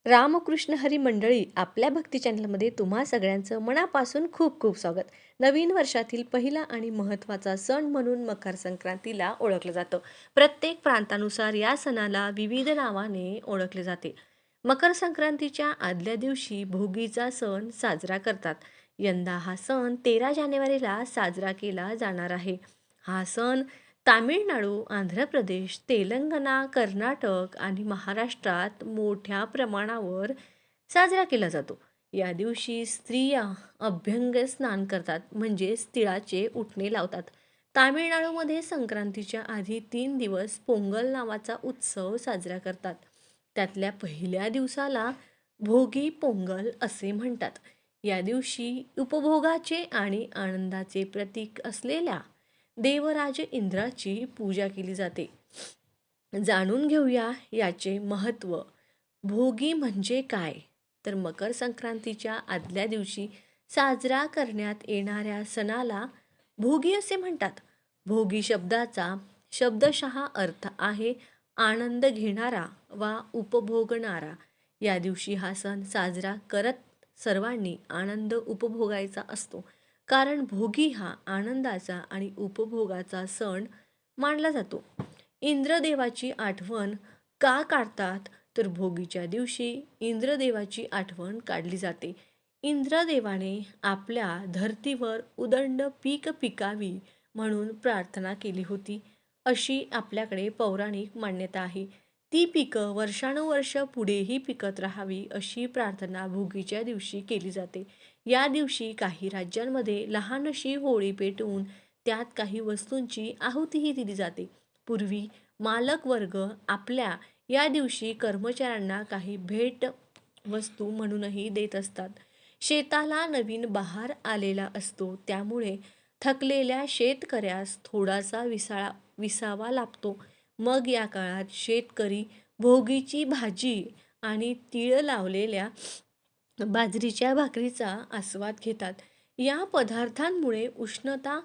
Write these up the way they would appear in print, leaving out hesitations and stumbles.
रामकृष्ण हरी मंडळी, आपल्या भक्ती चॅनलमध्ये तुम्हा सगळ्यांचं मनापासून खूप खूप स्वागत. नवीन वर्षातील पहिला आणि महत्त्वाचा सण म्हणून मकर संक्रांतीला ओळखलं जातं. प्रत्येक प्रांतानुसार या सणाला विविध नावाने ओळखले जाते. मकर संक्रांतीच्या आदल्या दिवशी भोगीचा सण साजरा करतात. यंदा हा सण 13 जानेवारीला साजरा केला जाणार आहे. हा सण तामिळनाडू, आंध्र प्रदेश, तेलंगणा, कर्नाटक आणि महाराष्ट्रात मोठ्या प्रमाणावर साजरा केला जातो. या दिवशी स्त्रिया अभ्यंग स्नान करतात, म्हणजेच तिळाचे उटणे लावतात. तामिळनाडूमध्ये संक्रांतीच्या आधी 3 दिवस पोंगल नावाचा उत्सव साजरा करतात. त्यातल्या पहिल्या दिवसाला भोगी पोंगल असे म्हणतात. या दिवशी उपभोगाचे आणि आनंदाचे प्रतीक असलेल्या देवराज इंद्राची पूजा केली जाते. जाणून घेऊया याचे महत्त्व. भोगी म्हणजे काय? तर मकर संक्रांतीच्या आदल्या दिवशी साजरा करण्यात येणाऱ्या सणाला भोगी असे म्हणतात. भोगी शब्दाचा शब्दशः अर्थ आहे आनंद घेणारा वा उपभोगणारा. या दिवशी हा सण साजरा करत सर्वांनी आनंद उपभोगायचा असतो. कारण भोगी हा आनंदाचा आणि उपभोगाचा सण मानला जातो. इंद्रदेवाची आठवण का काढतात? तर भोगीच्या दिवशी इंद्रदेवाची आठवण काढली जाते. इंद्रदेवाने आपल्या धर्तीवर उदंड पीक पिकावी म्हणून प्रार्थना केली होती, अशी आपल्याकडे पौराणिक मान्यता आहे. ती पिकं वर्षानुवर्ष पुढेही पिकत राहावी अशी प्रार्थना भोगीच्या दिवशी केली जाते. या दिवशी काही राज्यांमध्ये लहानशी होळी पेटवून त्यात काही वस्तूंची आहुतीही दिली जाते. पूर्वी मालक वर्ग आपल्या या दिवशी कर्मचाऱ्यांना काही भेट वस्तू म्हणूनही देत असतात. शेताला नवीन बहार आलेला असतो, त्यामुळे थकलेल्या शेतकऱ्यास थोडासा विसावा लाभतो. मग या काळात शेतकरी भोगीची भाजी आणि तीळ लावलेल्या बाजरीच्या भाकरीचा आस्वाद घेतात. या पदार्थांमुळे उष्णता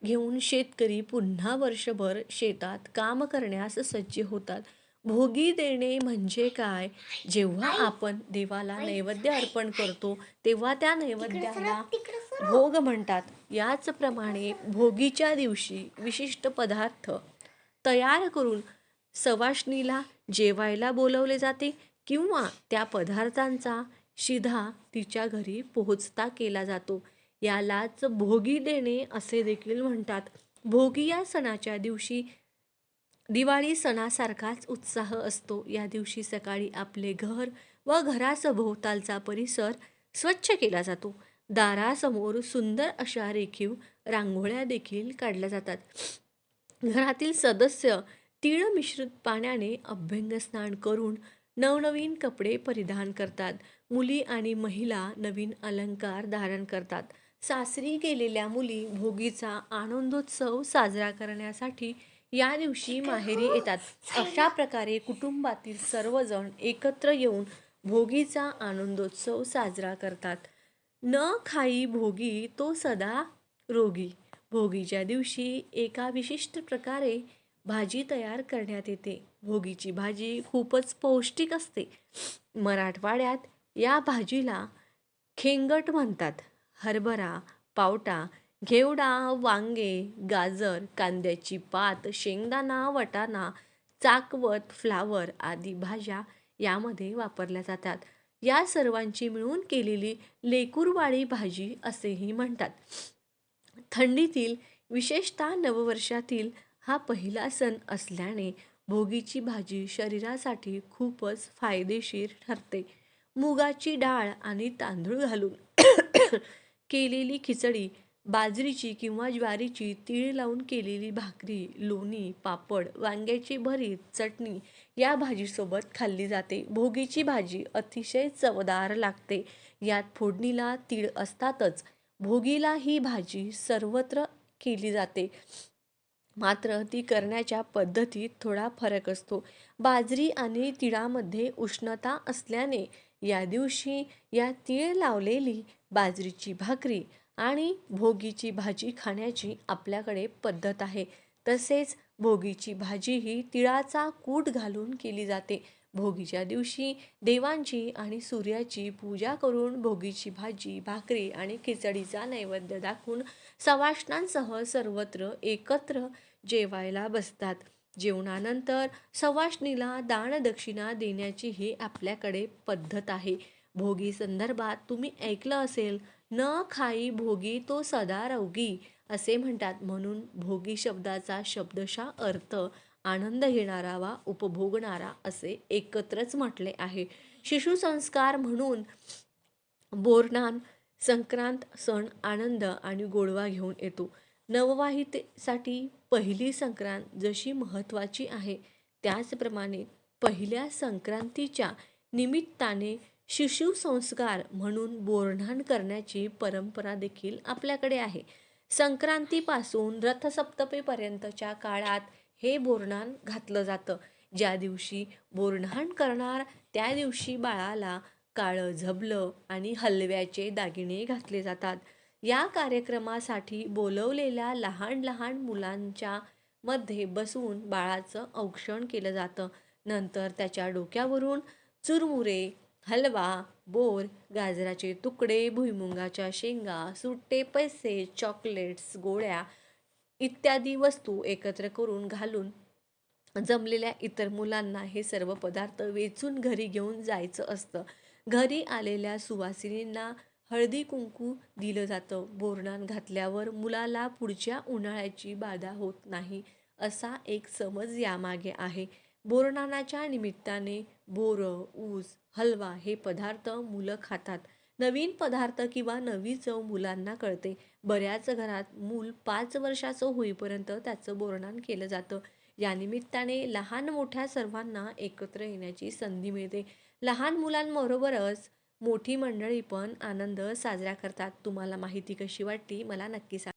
घेऊन शेतकरी पुन्हा वर्षभर शेतात काम करण्यास सज्ज होतात. भोगी देणे म्हणजे काय? जेव्हा आपण देवाला नैवेद्य अर्पण करतो, तेव्हा त्या नैवेद्याला भोग म्हणतात. याचप्रमाणे भोगीच्या दिवशी विशिष्ट पदार्थ तयार करून सवाष्णीला जेवायला बोलवले जाते किंवा त्या पदार्थांचा शिधा तिच्या घरी पोहोचता केला जातो. यालाच भोगी देणे असे देखील म्हणतात. भोगी या सणाच्या दिवशी दिवाळी सणासारखाच उत्साह असतो. या दिवशी सकाळी आपले घर व घरासभोवतालचा परिसर स्वच्छ केला जातो. दारासमोर सुंदर अशा रेखीव रांगोळ्या देखील काढल्या जातात. घरातील सदस्य तीळ मिश्रित पाण्याने अभ्यंग स्नान करून नवनवीन कपडे परिधान करतात. मुली आणि महिला नवीन अलंकार धारण करतात. सासरी गेलेल्या मुली भोगीचा आनंदोत्सव साजरा करण्यासाठी या दिवशी माहेरी येतात. अशा प्रकारे कुटुंबातील सर्वजण एकत्र येऊन भोगीचा आनंदोत्सव साजरा करतात. न खाई भोगी तो सदा रोगी. भोगीच्या दिवशी एका विशिष्ट प्रकारे भाजी तयार करण्यात येते. भोगीची भाजी खूपच पौष्टिक असते. मराठवाड्यात या भाजीला खेंगट म्हणतात. हरभरा, पावटा, घेवडा, वांगे, गाजर, कांद्याची पात, शेंगदाणा, वाटाणा, चाकवत, फ्लावर आदी भाज्या यामध्ये वापरल्या जातात. या सर्वांची मिळून केलेली लेकुरवाळी भाजी असेही म्हणतात. थंडीतील, विशेषतः नववर्षातील हा पहिला सण असल्याने भोगीची भाजी शरीरासाठी खूपच फायदेशीर ठरते. मुगाची डाळ आणि तांदूळ घालून केलेली खिचडी, बाजरीची किंवा ज्वारीची तीळ लावून केलेली भाकरी, लोणी, पापड, वांग्याची भरीत, चटणी या भाजीसोबत खाल्ली जाते. भोगीची भाजी अतिशय चवदार लागते. यात फोडणीला तीळ असतातच. भोगीला ही भाजी सर्वत्र केली जाते, मात्र ती करण्याच्या पद्धतीत थोडा फरक असतो. बाजरी आणि तिळामध्ये उष्णता असल्याने या दिवशी या तीळ लावलेली बाजरीची भाकरी आणि भोगीची भाजी खाण्याची आपल्याकडे पद्धत आहे. तसेच भोगीची भाजी ही तिळाचा कूट घालून केली जाते. भोगीच्या दिवशी देवांची आणि सूर्याची पूजा करून भोगीची भाजी, भाकरी आणि खिचडीचा नैवेद्य दाखवून सवाष्णांसह सर्वत्र एकत्र जेवायला बसतात. जेवणानंतर सवाष्णीला दानदक्षिणा देण्याची ही आपल्याकडे पद्धत आहे. भोगी संदर्भात तुम्ही ऐकलं असेल, न खाई भोगी तो सदा रोगी असे म्हणतात. म्हणून भोगी शब्दाचा शब्दशः अर्थ आनंद घेणारा वा उपभोगणारा असे एकत्रच म्हटले आहे. शिशुसंस्कार म्हणून बोरनान संक्रांत सण आनंद आणि गोडवा घेऊन येतो. नवविवाहितेसाठी पहिली संक्रांत जशी महत्त्वाची आहे, त्याचप्रमाणे पहिल्या संक्रांतीच्या निमित्ताने शिशुसंस्कार म्हणून बोरनान करण्याची परंपरा देखील आपल्याकडे आहे. संक्रांतीपासून रथसप्तमीपर्यंतच्या काळात हे बोरनान घातलं जातं. ज्या दिवशी बोरनान करणार त्या दिवशी बाळाला काळं झबलं आणि हलव्याचे दागिने घातले जातात. या कार्यक्रमासाठी बोलवलेल्या लहान लहान मुलांच्या मध्ये बसवून बाळाचं औक्षण केलं जातं. नंतर त्याच्या डोक्यावरून चुरमुरे, हलवा, बोर, गाजराचे तुकडे, भुईमुगाच्या शेंगा, सुट्टे पैसे, चॉकलेट्स, गोळ्या इत्यादी वस्तू एकत्र करून घालून जमलेल्या इतर मुलांना हे सर्व पदार्थ वेचून घरी घेऊन जायचं असतं. घरी आलेल्या सुवासिनींना हळदी कुंकू दिलं जातं. बोरनान घातल्यावर मुलाला पुढच्या उन्हाळ्याची बाधा होत नाही असा एक समज यामागे आहे. बोरनानाच्या निमित्ताने बोरं, ऊस, हलवा हे पदार्थ मुलं खातात. नवीन पदार्थ किंवा नवी चव मुलांना कळते. बऱ्याच घरात मूल 5 वर्षाचं होईपर्यंत त्याचं बोरनान केलं जातं. या निमित्ताने लहान मोठ्या सर्वांना एकत्र येण्याची संधी मिळते. लहान मुलांबरोबरच मोठी मंडळी पण आनंद साजरा करतात. तुम्हाला माहिती कशी वाटली मला नक्की सांगा.